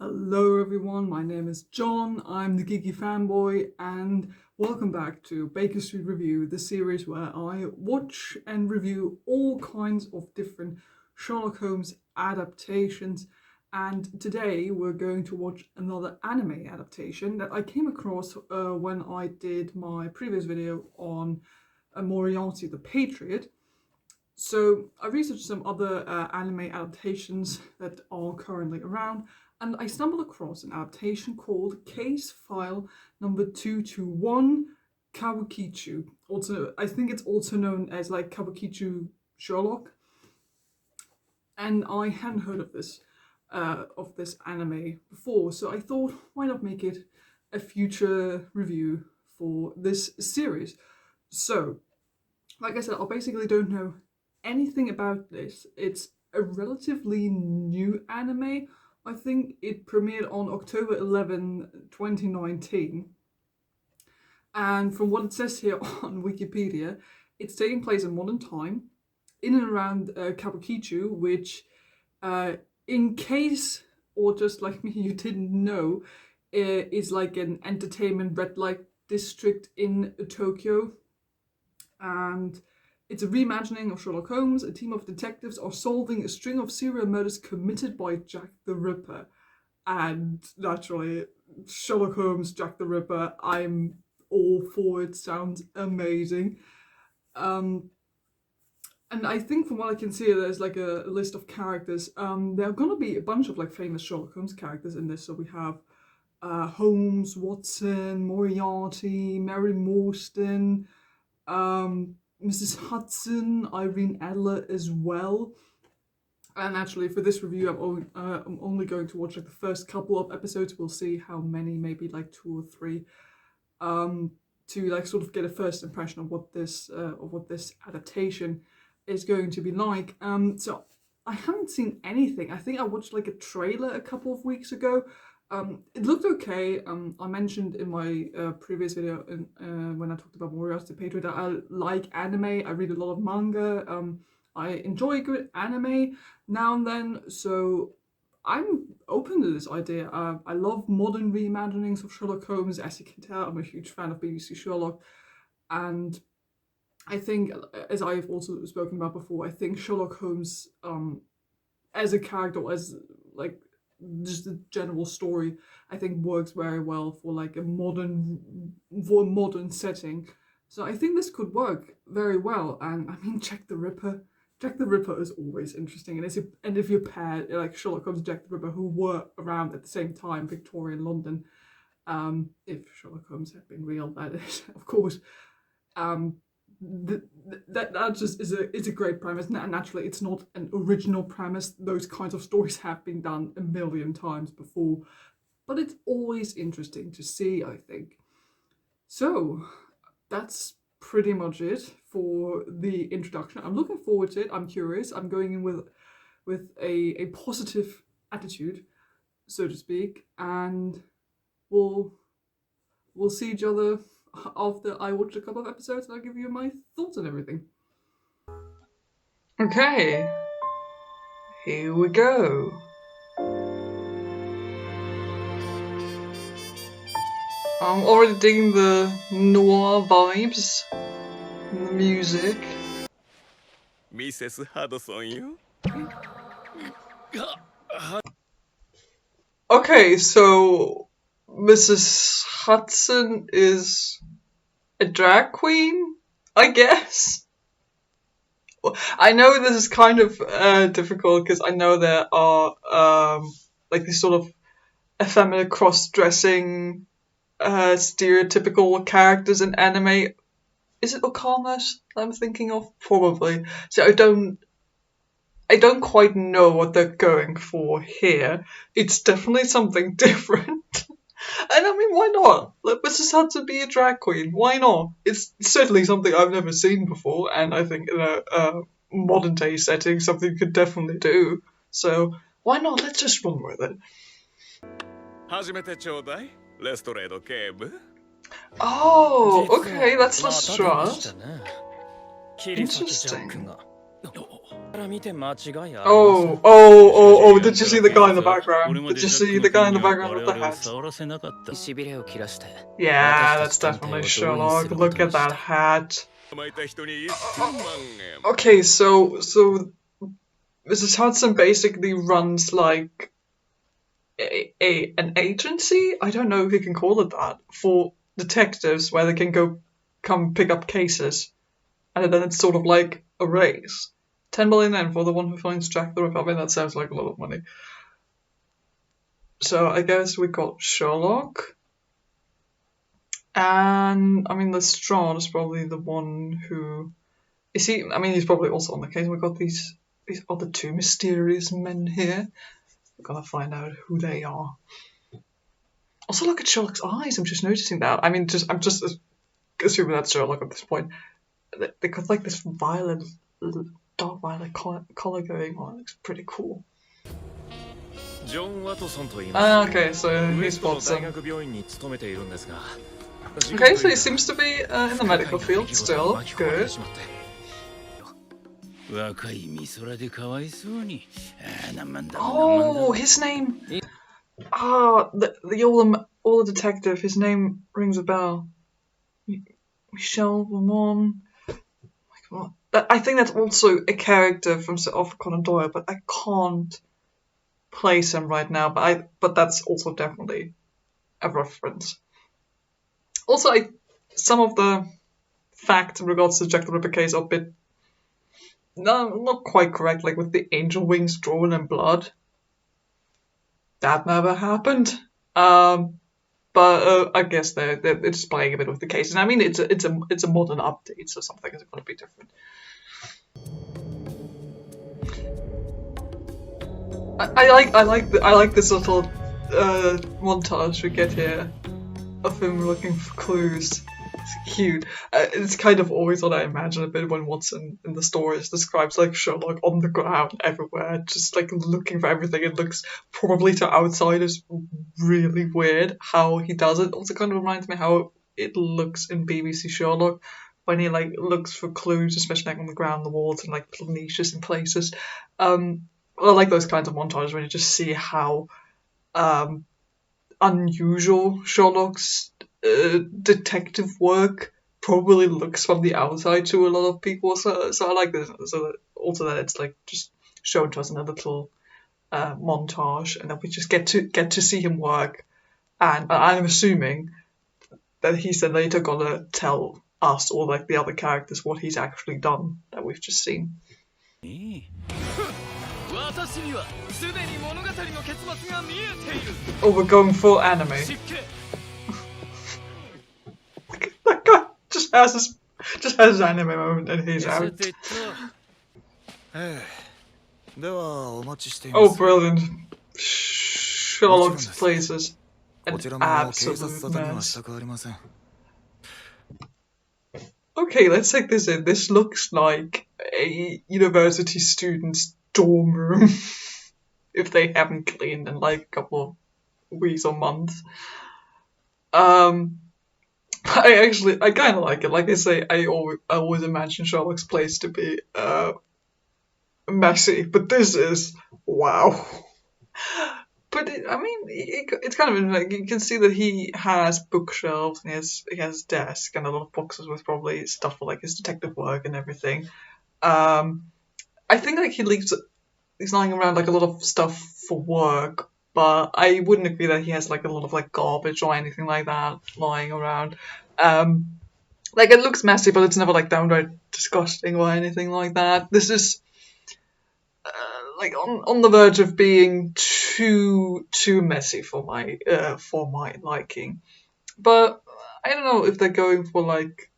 Hello everyone, my name is John, I'm the Geeky Fanboy, and welcome back to Baker Street Review, the series where I watch and review all kinds of different Sherlock Holmes adaptations. And today we're going to watch another anime adaptation that I came across when I did my previous video on Moriarty the Patriot. So I researched some other anime adaptations that are currently around, and I stumbled across an adaptation called Case File number 221 Kabukichou. Also, I think it's also known as like Kabukichou Sherlock. And I hadn't heard of this anime before, so I thought, why not make it a future review for this series? So, like I said, I basically don't know anything about this. It's a relatively new anime. I think it premiered on October 11, 2019. And from what it says here on Wikipedia, it's taking place in modern time, in and around Kabukichou, which, in case, or just like me, you didn't know, is like an entertainment red light district in Tokyo. And it's a reimagining of Sherlock Holmes. A team of detectives are solving a string of serial murders committed by Jack the Ripper. And naturally, Sherlock Holmes, Jack the Ripper, I'm all for it. Sounds amazing. And I think from what I can see, there's like a list of characters. There are going to be a bunch of like famous Sherlock Holmes characters in this. So we have Holmes, Watson, Moriarty, Mary Morstan, Mrs. Hudson, Irene Adler as well. And actually, for this review, I'm only going to watch like the first couple of episodes. We'll see how many, maybe like 2 or 3, to like sort of get a first impression of what this adaptation is going to be like. So I haven't seen anything. I think I watched like a trailer a couple of weeks ago. It looked okay. I mentioned in my previous video when I talked about Moriarty the Patriot that I like anime. I read a lot of manga. I enjoy good anime now and then, so I'm open to this idea. I love modern reimaginings of Sherlock Holmes. As you can tell, I'm a huge fan of BBC Sherlock, and I think, as I've also spoken about before, I think Sherlock Holmes, as a character, as like just the general story, I think works very well for like a modern setting. So I think this could work very well. And I mean, Jack the Ripper is always interesting. And if you pair like Sherlock Holmes and Jack the Ripper, who were around at the same time, Victorian London, if Sherlock Holmes had been real, that is, of course, that just is a great premise. Naturally, it's not an original premise. Those kinds of stories have been done a million times before, but it's always interesting to see, I think. So that's pretty much it for the introduction. I'm looking forward to it. I'm curious. I'm going in with a positive attitude, so to speak, and we'll see each other after I watch a couple of episodes, and I'll give you my thoughts on everything. Okay, here we go. I'm already digging the noir vibes, and the music. Mrs. Hudson, Okay, so Mrs. Hudson is a drag queen, I guess. I know this is kind of difficult because I know there are like these sort of effeminate cross-dressing stereotypical characters in anime. Is it Okamas that I'm thinking of? Probably. So I don't quite know what they're going for here. It's definitely something different. And I mean, why not? Let Mrs. Hudson be a drag queen. Why not? It's certainly something I've never seen before, and I think in a modern day setting, something you could definitely do. So why not? Let's just run with it. Oh, okay, let's try. Interesting. did you see the guy in the background? Did you see the guy in the background with the hat? Yeah, that's definitely Sherlock. Look at that hat. Okay, so Mrs. Hudson basically runs like an agency? I don't know if you can call it that, for detectives where they can come pick up cases. And then it's sort of like a race. 10 million yen for the one who finds Jack the Ripper. I mean, that sounds like a lot of money. So I guess we got Sherlock. And, I mean, Lestrade is probably the one who... Is he... I mean, he's probably also on the case. We've got these other two mysterious men here. We're gonna find out who they are. Also, look at Sherlock's eyes. I'm just noticing that. I mean, I'm just assuming that's Sherlock at this point. They got like this violet... dark violet color going on. It looks pretty cool. Okay, so he spots him. Okay, so he seems to be in the medical field still. Good. Oh, his name! The older detective, his name rings a bell. Michel Vermont. I think that's also a character from Sir Arthur Conan Doyle, but I can't place him right now. But that's also definitely a reference. Also, some of the facts in regards to Jack the Ripper case are a bit not quite correct. Like with the angel wings drawn in blood, that never happened. But I guess they're just playing a bit with the case, and I mean it's a modern update, so something is going to be different. I like this little montage we get here of him looking for clues. It's cute. It's kind of always what I imagine a bit when Watson in the stories describes like Sherlock on the ground everywhere, just like looking for everything. It looks probably to outsiders really weird how he does it. Also kind of reminds me how it looks in BBC Sherlock when he like looks for clues, especially like on the ground, the walls, and like little niches and places. I like those kinds of montages when you just see how unusual Sherlock's detective work probably looks from the outside to a lot of people. So I like this. So that also that it's like just shown to us in a little montage, and that we just get to see him work. And I'm assuming that he's then later gonna tell us or like the other characters what he's actually done that we've just seen. Oh, we're going full anime. That guy just has his anime moment and he's out. Oh, brilliant. Sherlock's places an absolute mess. Okay, let's take this in. This looks like a university student's dorm room. If they haven't cleaned in like a couple of weeks or months. I kind of like it. Like I say, I always imagine Sherlock's place to be messy, but this is wow. But it's kind of like you can see that he has bookshelves and he has desk and a lot of boxes with probably stuff for like his detective work and everything. I think like he's lying around like a lot of stuff for work, but I wouldn't agree that he has like a lot of like garbage or anything like that lying around. Like it looks messy, but it's never like downright disgusting or anything like that. This is like on the verge of being too messy for my liking. But I don't know if they're going for like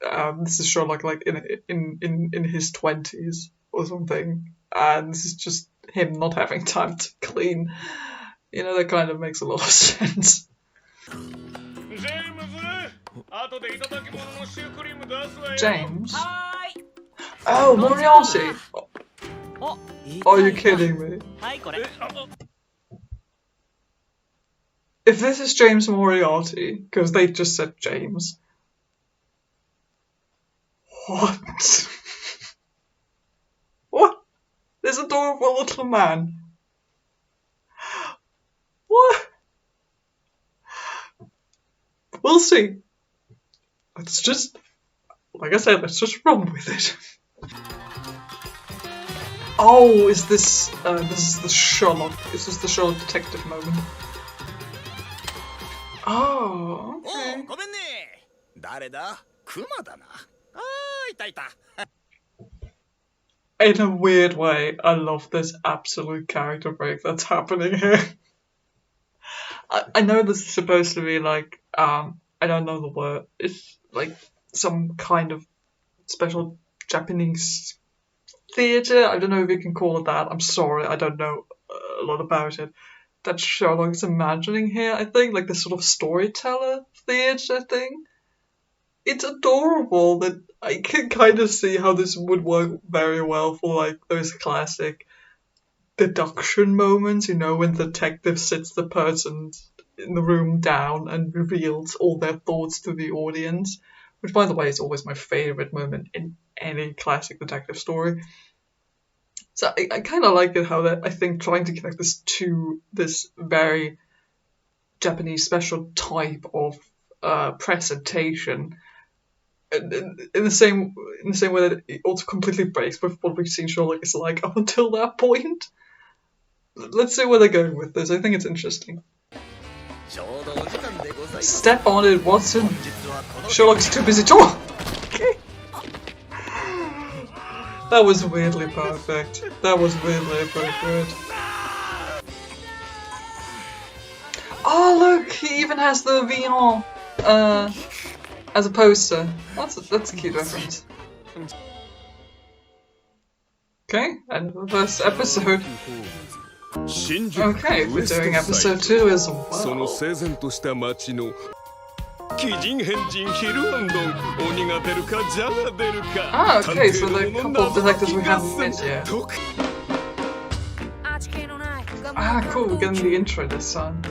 this is Sherlock like in his 20s or something, and this is just him not having time to clean. You know, that kind of makes a lot of sense. James? Oh, Moriarty! Are you kidding me? If this is James Moriarty, because they just said James. What? What? this adorable little man. What? We'll see. Let's just, like I said, let's just run with it. Oh, is this is the Sherlock? Is this the Sherlock detective moment? Oh, okay. In a weird way, I love this absolute character break that's happening here. I know this is supposed to be like, I don't know the word, it's like some kind of special Japanese theatre. I don't know if you can call it that. I'm sorry, I don't know a lot about it. That Sherlock's imagining here, I think, like this sort of storyteller theatre thing. It's adorable that I can kind of see how this would work very well for like those classic deduction moments, you know, when the detective sits the person in the room down and reveals all their thoughts to the audience, which by the way is always my favourite moment in any classic detective story. So I kind of like it how that, I think, trying to connect this to this very Japanese special type of presentation, in the same way that it also completely breaks with what we've seen Sherlock is like up until that point. Let's see where they're going with this. I think it's interesting. Step on it, Watson. Sherlock's too busy talking. Okay. That was weirdly perfect. That was weirdly appropriate. Oh look, he even has the Vion as a poster. That's a cute reference. Okay, and the first episode. Okay, we're doing episode 2 as well. Ah, okay, so the couple of detectives we haven't met yet. Ah, cool, we're getting the intro this time.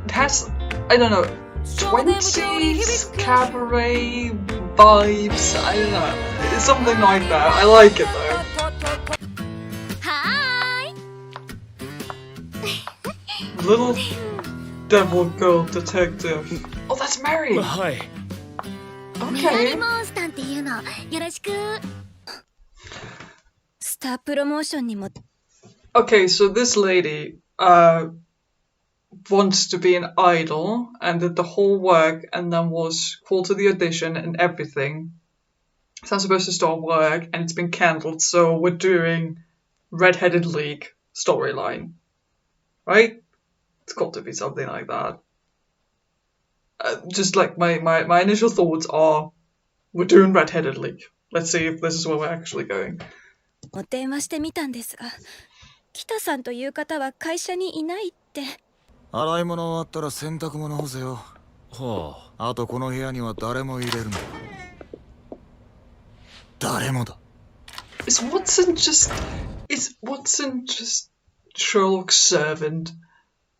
It has, I don't know, 20s cabaret vibes, I don't know, it's something like that. I like it though. Little devil girl detective. Oh, that's Mary! Okay. Okay, so this lady wants to be an idol and did the whole work and then was called to the audition and everything. So I'm supposed to start work and it's been cancelled, so we're doing Red-Headed League storyline. Right? It's got to be something like that. Just like my initial thoughts are, we're doing Red-Headed League. Let's see if this is where we're actually going. お電話してみたんですが、北さんという方は会社にいないって。洗い物終わったら洗濯物干せよ。はあ。あとこの部屋には誰も入れるな。誰もだ。Is Watson just Sherlock's servant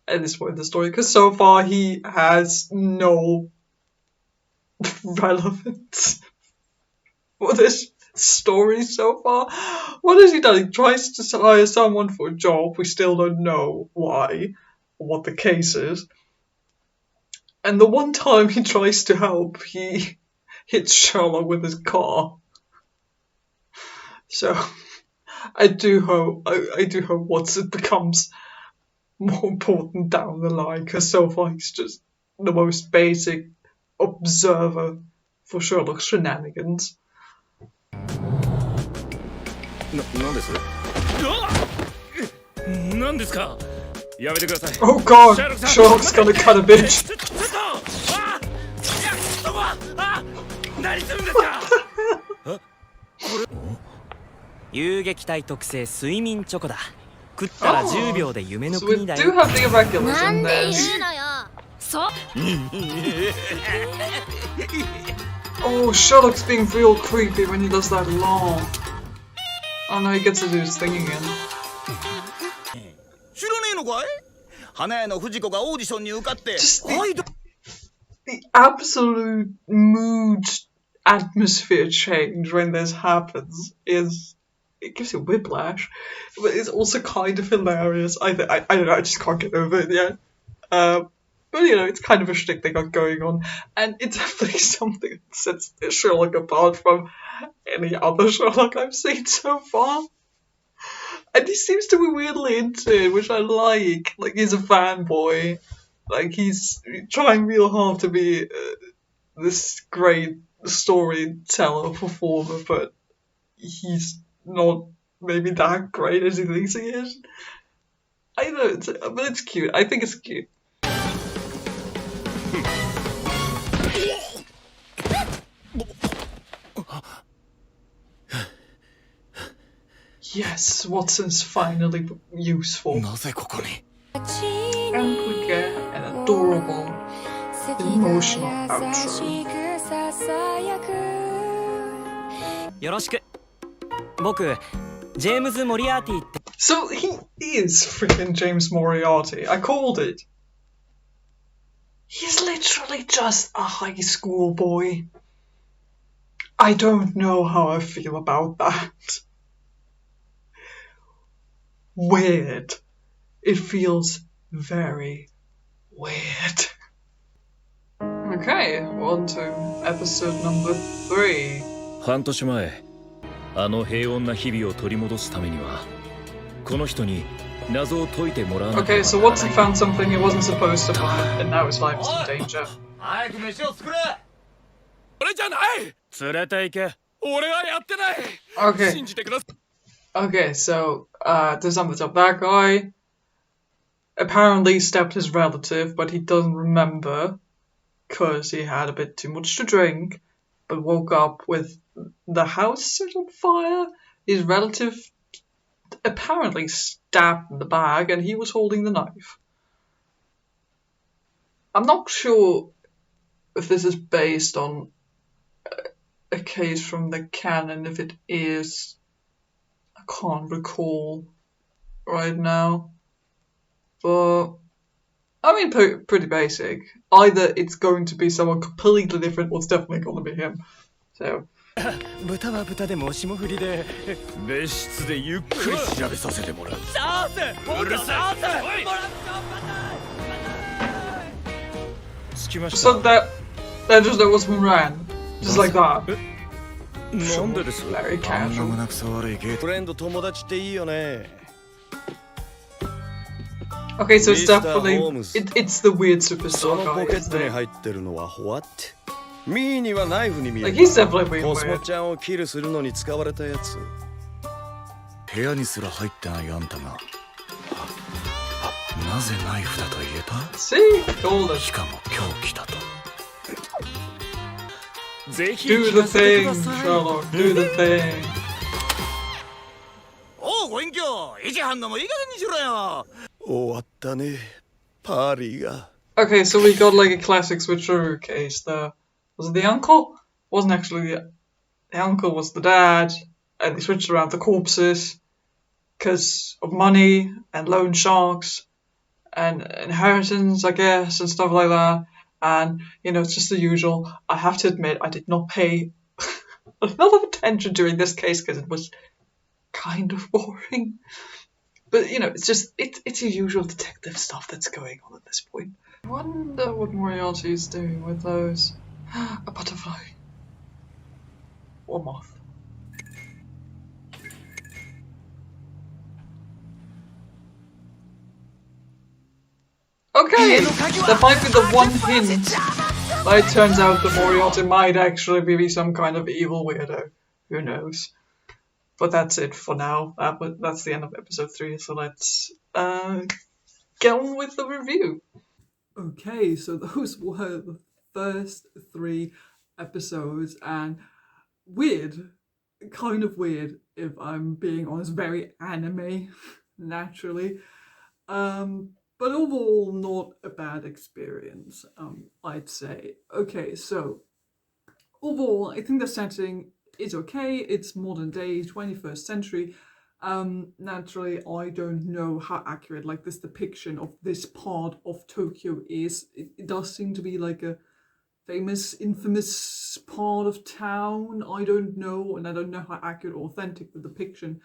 at this point in the story? Because so far he has no relevance for this story so far. What has he done? He tries to hire someone for a job. We still don't know why or what the case is. And the one time he tries to help, he hits Sherlock with his car. So I do hope Watson becomes more important down the line, because so far he's just the most basic observer for Sherlock's shenanigans. Oh god, Sherlock's gonna cut a bitch. So we do have the irregulars in there. Oh, Sherlock's being real creepy when he does that laugh. Oh no, he gets to do his thing again. Just the absolute mood atmosphere change when this happens it gives you whiplash, but it's also kind of hilarious. I don't know, I just can't get over it yet. But it's kind of a shtick they got going on, and it's definitely something that sets Sherlock apart from any other Sherlock I've seen so far. And he seems to be weirdly into it, which I like. Like, he's a fanboy. Like, he's trying real hard to be this great storyteller, performer, but he's not maybe that great as he thinks he is. I know, but it's cute. I think it's cute. Yes, Watson's finally useful. And we get an adorable, emotional outro. よろしく。僕、ジェームズ・モリアーティって。 So he is freaking James Moriarty. I called it. He's literally just a high school boy. I don't know how I feel about that. Weird. It feels very weird. Okay, on to episode number 3. 半年前、あの平穏な日々を取り戻すためには、この人に謎を解いてもらわなけれ Okay, ば so Watson found something he wasn't supposed to find, and now his life is in danger. 早く飯を作れ。俺じゃない。連れて行け。俺はやってない。Okay. 信じてください。Okay, so there's something up. That guy apparently stabbed his relative, but he doesn't remember because he had a bit too much to drink, but woke up with the house set on fire. His relative apparently stabbed in the back, and he was holding the knife. I'm not sure if this is based on a case from the canon. If it is, I can't recall right now. But I mean, pretty basic. Either it's going to be someone completely different, or it's definitely going to be him. So. 豚は豚でも霜降りで。別室でゆっくり調べさせてもらう。チャンス。うるさい。着きました。 So that just that was ran, just like that. なんでですか。 Very あんな casual. 胸くそ悪いゲート。フレンド友達っていいよね。 Okay, so it's Mr. definitely Holmes. it's the weird そ superstar の guy, ポケッ isn't トに it? 入ってるのはwhat? ミーにはナイフに見え Like る。 he's definitely being コスモ weird. ちゃんをキルするのに使われたやつ。部屋にすら入ってないあんたがなぜナイフだと言えた？ See, told us. しかも今日来たと。ぜひ Do 聞 the かせてく thing, ださい。 Sherlock. Do the thing. おうご隠居、維持班のもいい加減にしろよ。終わったね。パーリーが。 Okay, so we got like a classic switcheroo case there. Was it the uncle? Wasn't actually the uncle was the dad, and they switched around the corpses because of money and loan sharks and inheritance, I guess, and stuff like that. And it's just the usual. I have to admit, I did not pay a lot of attention during this case because it was kind of boring. But it's just it's the usual detective stuff that's going on at this point. I wonder what Moriarty is doing with those. A butterfly. Or moth. Okay, that might be the one hint. But it turns out that Moriarty might actually be some kind of evil weirdo. Who knows? But that's it for now. That's the end of episode 3, so let's get on with the review. Okay, so those were the first 3 episodes, and weird, kind of weird if I'm being honest, very anime, naturally. But overall, not a bad experience, I'd say. Okay, so overall, I think the setting is okay. It's modern day, 21st century. Naturally, I don't know how accurate like this depiction of this part of Tokyo is. It does seem to be like a famous, infamous part of town. I don't know, and I don't know how accurate or authentic the depiction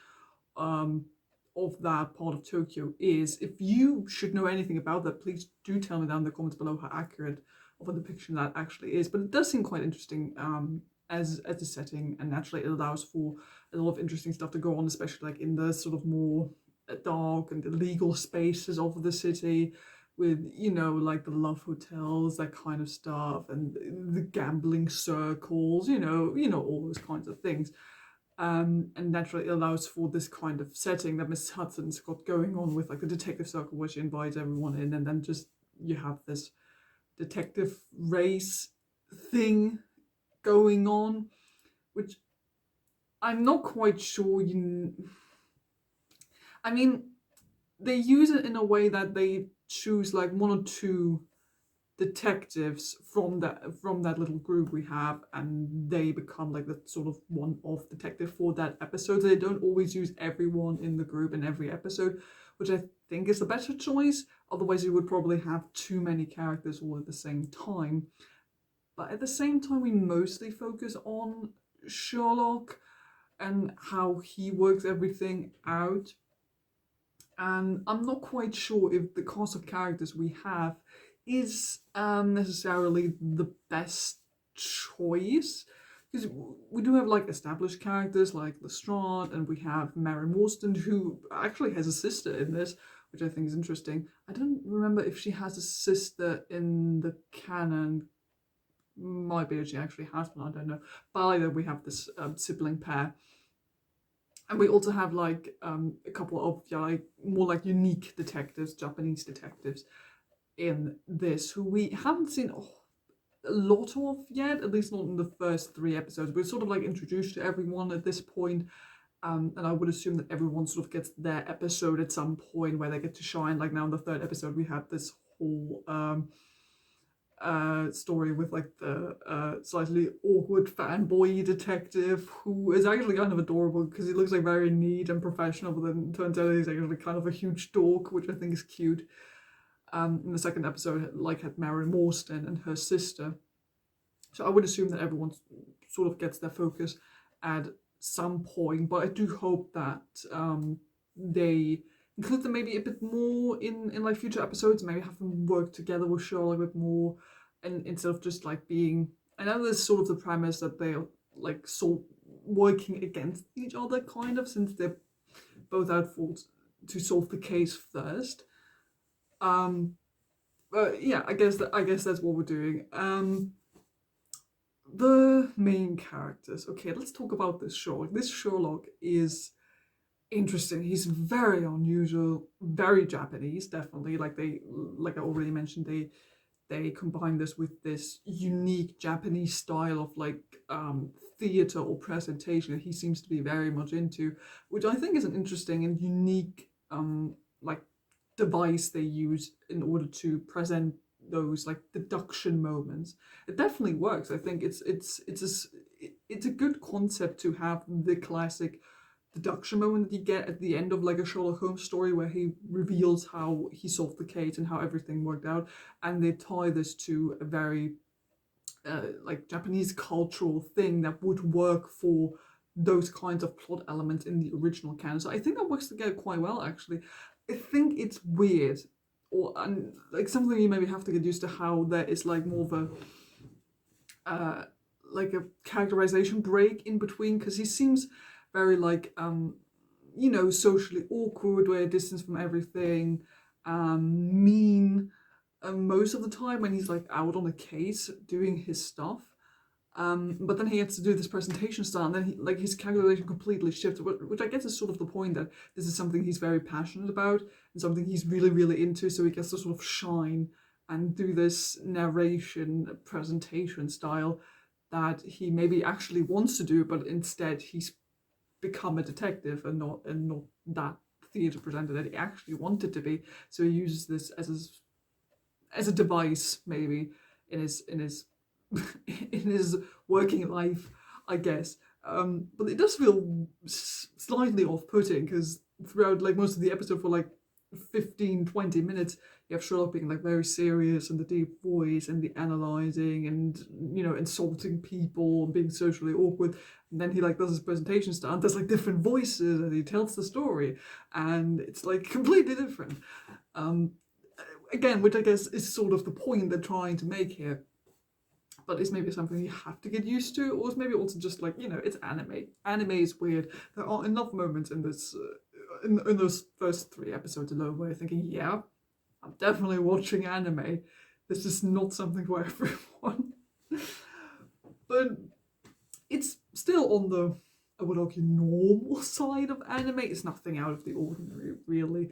of that part of Tokyo is. If you should know anything about that, please do tell me down in the comments below how accurate of a depiction that actually is. But it does seem quite interesting as a setting, and naturally it allows for a lot of interesting stuff to go on, especially like in the sort of more dark and illegal spaces of the city, with, you know, like the love hotels, that kind of stuff, and the gambling circles, you know, all those kinds of things. And naturally it allows for this kind of setting that Miss Hudson's got going on, with like the detective circle where she invites everyone in, and then just you have this detective race thing going on, which I'm not quite sure I mean, they use it in a way that they choose like one or two detectives from that little group we have, and they become like the sort of one-off detective for that episode. They don't always use everyone in the group in every episode, which I think is the better choice. Otherwise you would probably have too many characters all at the same time. But at the same time, we mostly focus on Sherlock and how he works everything out. And I'm not quite sure if the cast of characters we have is necessarily the best choice, because we do have like established characters like Lestrade, and we have Mary Morstan, who actually has a sister in this, which I think is interesting. I don't remember if she has a sister in the canon. Might be that she actually has one, I don't know. But either we have this sibling pair. And we also have like a couple of like more like unique detectives, Japanese detectives in this, who we haven't seen a lot of yet, at least not in the first 3 episodes. We're sort of like introduced to everyone at this point, and I would assume that everyone sort of gets their episode at some point where they get to shine. Like now in the 3rd episode we have this whole story with like the slightly awkward fanboy detective, who is actually kind of adorable because he looks like very neat and professional, but then turns out he's actually kind of a huge dork, which I think is cute. In the 2nd episode, like, had Mary Morstan and her sister. So I would assume that everyone sort of gets their focus at some point, but I do hope that they include them maybe a bit more in like future episodes, maybe have them work together with Sherlock a bit more, and instead of just like being, I know there's sort of the premise that they're like working against each other kind of, since they're both out for to solve the case first. But yeah, I guess that's what we're doing. The main characters. Okay, let's talk about this Sherlock. This Sherlock is interesting. He's very unusual, very Japanese, definitely. Like I already mentioned, they combine this with this unique Japanese style of like theater or presentation that he seems to be very much into, which I think is an interesting and unique like device they use in order to present those like deduction moments. It definitely works. I think it's a good concept to have the classic deduction moment that you get at the end of like a Sherlock Holmes story, where he reveals how he solved the case and how everything worked out, and they tie this to a very like Japanese cultural thing that would work for those kinds of plot elements in the original canon. So I think that works together quite well, actually. I think it's weird, or like something you maybe have to get used to, how there is like more of a like a characterization break in between, because he seems very like you know, socially awkward, way distance from everything, mean most of the time when he's like out on a case doing his stuff. But then he gets to do this presentation style, and then like his calculation completely shifts, which I guess is sort of the point, that this is something he's very passionate about and something he's really, really into, so he gets to sort of shine and do this narration presentation style that he maybe actually wants to do, but instead he's become a detective and not that theatre presenter that he actually wanted to be. So he uses this as a device, maybe, in his in his working life, I guess. But it does feel slightly off-putting, because throughout like most of the episode, for like 15-20 minutes, you have Sherlock being like very serious and the deep voice and the analyzing and, you know, insulting people and being socially awkward. And then he like does his presentation style and there's like different voices and he tells the story and it's like completely different. Again, which I guess is sort of the point they're trying to make here. But it's maybe something you have to get used to, or it's maybe also just like, you know, it's anime. Anime is weird. There are enough moments in this, in those first 3 episodes alone where you're thinking, yeah, I'm definitely watching anime. This is not something for everyone. But it's still on the, I would argue, normal side of anime. It's nothing out of the ordinary, really.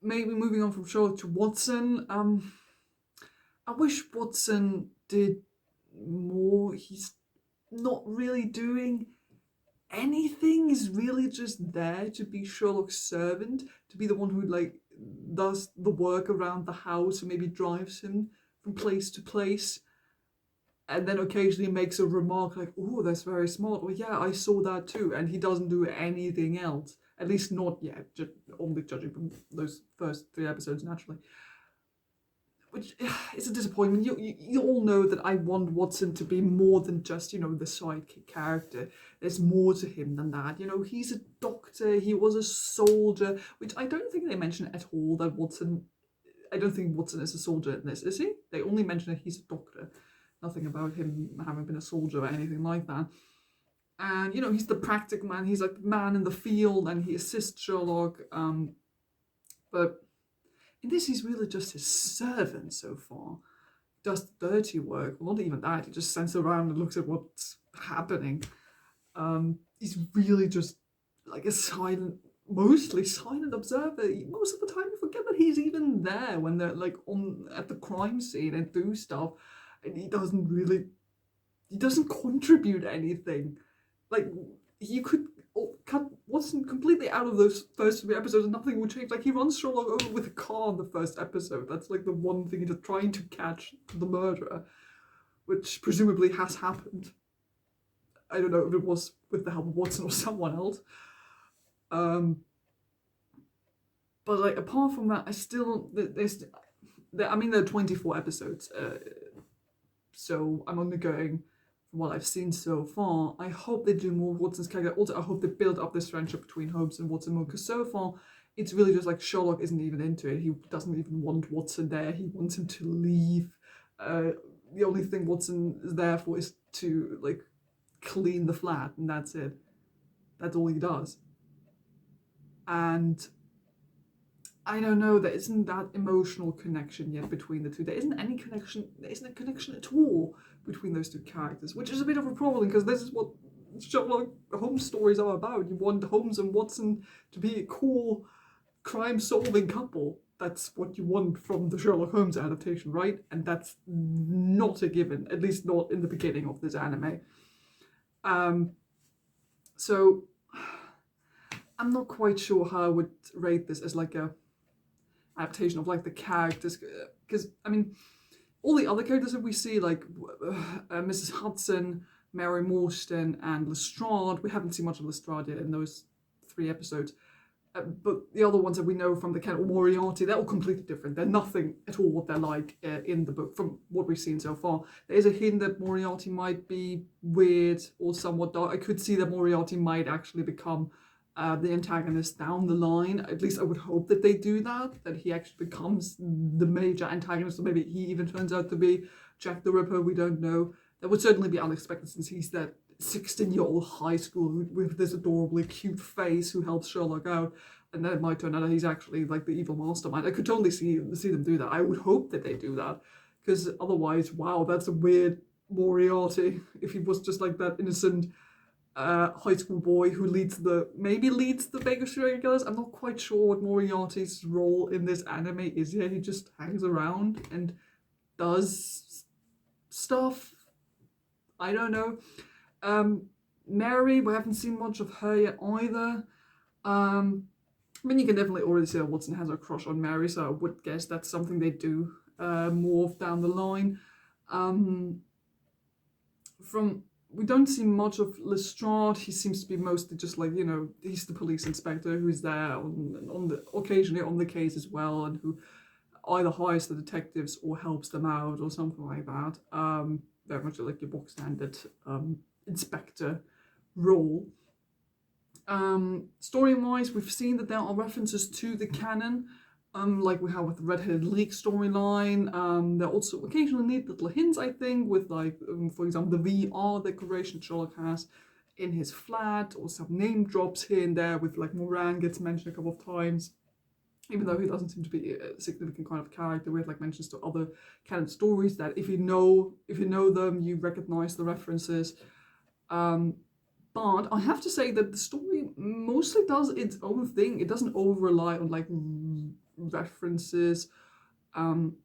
Maybe moving on from Sherlock to Watson. I wish Watson did more. He's not really doing anything. He's really just there to be Sherlock's servant, to be the one who like does the work around the house and maybe drives him from place to place. And then occasionally makes a remark like, oh, that's very smart. Well, yeah, I saw that too. And he doesn't do anything else. At least not yet, only judging from those first 3 episodes, naturally. Which is a disappointment. You all know that I want Watson to be more than just, you know, the sidekick character. There's more to him than that. You know, he's a doctor, he was a soldier, which I don't think they mention at all that Watson... I don't think Watson is a soldier in this, is he? They only mention that he's a doctor. Nothing about him having been a soldier or anything like that. And, you know, he's the practical man. He's like the man in the field and he assists Sherlock. But... in this, he's really just his servant so far. He does the dirty work. Well, not even that. He just stands around and looks at what's happening. He's really just like a silent, mostly silent observer. Most of the time, you forget that he's even there when they're like at the crime scene and do stuff. And he doesn't contribute anything. Like, you could cut Watson completely out of those first 3 episodes and nothing would change. Like, he runs Sherlock over with a car in the first episode. That's like the one thing he's trying to catch the murderer, which presumably has happened. I don't know if it was with the help of Watson or someone else. But like, apart from that, I still, there are 24 episodes, so I'm only going from what I've seen so far. I hope they do more with Watson's character. Also, I hope they build up this friendship between Holmes and Watson more, because so far it's really just like Sherlock isn't even into it. He doesn't even want Watson there. He wants him to leave. The only thing Watson is there for is to like clean the flat, and that's it. That's all he does. And I don't know, there isn't that emotional connection yet between the two. There isn't any connection, there isn't a connection at all between those two characters, which is a bit of a problem, because this is what Sherlock Holmes stories are about. You want Holmes and Watson to be a cool crime-solving couple. That's what you want from the Sherlock Holmes adaptation, right? And that's not a given, at least not in the beginning of this anime. So I'm not quite sure how I would rate this as like a adaptation of like the characters, because I mean all the other characters that we see, like Mrs. Hudson, Mary Morstan and Lestrade, we haven't seen much of Lestrade yet in those 3 episodes, but the other ones that we know from the Kent or Moriarty, they're all completely different. They're nothing at all what they're like in the book from what we've seen so far. There is a hint that Moriarty might be weird or somewhat dark. I could see that Moriarty might actually become the antagonist down the line. At least I would hope that they do that he actually becomes the major antagonist, or maybe he even turns out to be Jack the Ripper, we don't know. That would certainly be unexpected, since he's that 16-year-old high school with this adorably cute face who helps Sherlock out, and then it might turn out that he's actually like the evil mastermind. I could totally see them do that. I would hope that they do that, because otherwise, wow, that's a weird Moriarty if he was just like that innocent high school boy who maybe leads the Baker Street Regulars. I'm not quite sure what Moriarty's role in this anime is yet. He just hangs around and does stuff. I don't know. Mary, we haven't seen much of her yet either. I mean, you can definitely already see that Watson has a crush on Mary, so I would guess that's something they do more of down the line. From we don't see much of Lestrade. He seems to be mostly just like, you know, he's the police inspector who's there occasionally on the case as well, and who either hires the detectives or helps them out or something like that. Very much like your box standard inspector role. Story-wise, we've seen that there are references to the canon, like we have with the Red-Headed League storyline. There are also occasionally neat little hints, I think, with like, for example, the VR decoration Sherlock has in his flat, or some name drops here and there with like Moran gets mentioned a couple of times, even though he doesn't seem to be a significant kind of character. We have like mentions to other canon stories that if you know them, you recognize the references. But I have to say that the story mostly does its own thing. It doesn't over-rely on like references, and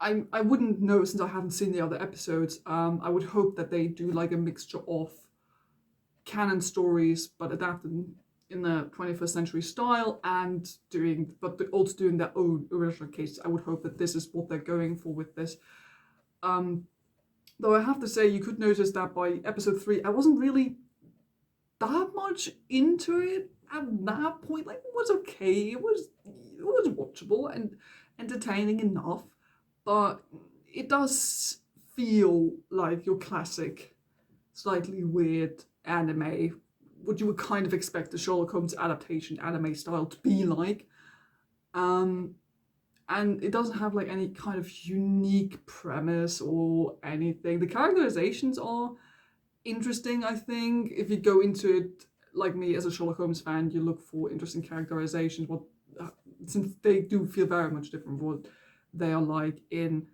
I wouldn't know since I haven't seen the other episodes. I would hope that they do like a mixture of canon stories but adapted in the 21st century style, and also doing their own original cases. I would hope that this is what they're going for with this. Though I have to say, you could notice that by episode 3, I wasn't really that much into it at that point. Like, it was okay, it was watchable and entertaining enough, but it does feel like your classic, slightly weird anime, what you would kind of expect the Sherlock Holmes adaptation anime style to be like. And it doesn't have like any kind of unique premise or anything. The characterizations are interesting, I think. If you go into it like me as a Sherlock Holmes fan, you look for interesting characterizations, since they do feel very much different from what they are like in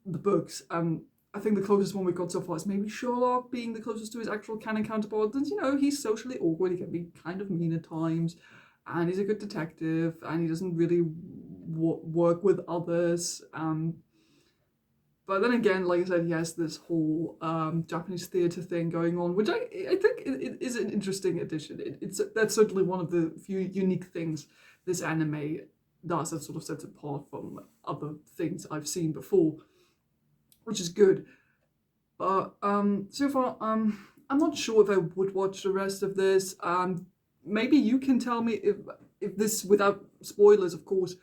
the books. I think the closest one we got so far is maybe Sherlock being the closest to his actual canon counterpart. And, you know, he's socially awkward, he can be kind of mean at times, and he's a good detective, and he doesn't really work with others. But then again, like I said, he has this whole Japanese theatre thing going on, which I think it is an interesting addition. That's certainly one of the few unique things this anime does that sort of sets it apart from other things I've seen before, which is good. But so far, I'm not sure if I would watch the rest of this. Maybe you can tell me if this, without spoilers, of course,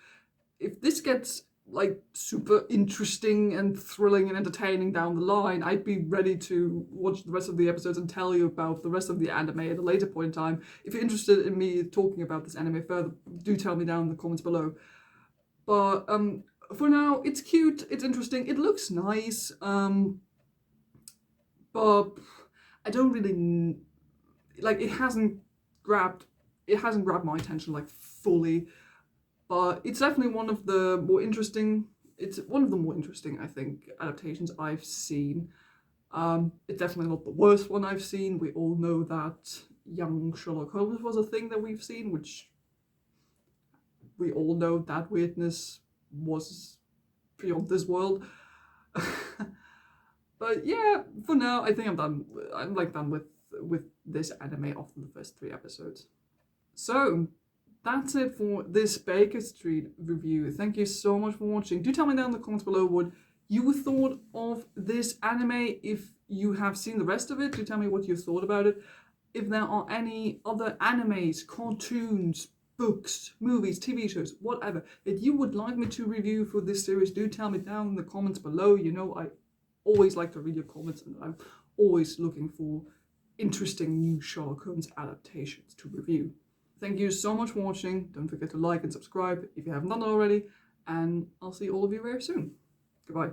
if this gets like super interesting and thrilling and entertaining down the line, I'd be ready to watch the rest of the episodes and tell you about the rest of the anime at a later point in time. If you're interested in me talking about this anime further, do tell me down in the comments below. But for now, it's cute, it's interesting, it looks nice, but I don't really like, it hasn't grabbed my attention like fully. But it's definitely one of the more interesting, I think, adaptations I've seen. It's definitely not the worst one I've seen. We all know that young Sherlock Holmes was a thing that we've seen, which we all know that weirdness was beyond this world. But yeah, for now, I think I'm done. I'm like done with this anime after the first 3 episodes. So that's it for this Baker Street review. Thank you so much for watching. Do tell me down in the comments below what you thought of this anime. If you have seen the rest of it, do tell me what you thought about it. If there are any other animes, cartoons, books, movies, TV shows, whatever, that you would like me to review for this series, do tell me down in the comments below. You know, I always like to read your comments, and I'm always looking for interesting new Sherlock Holmes adaptations to review. Thank you so much for watching. Don't forget to like and subscribe if you haven't done it already, and I'll see all of you very soon. Goodbye.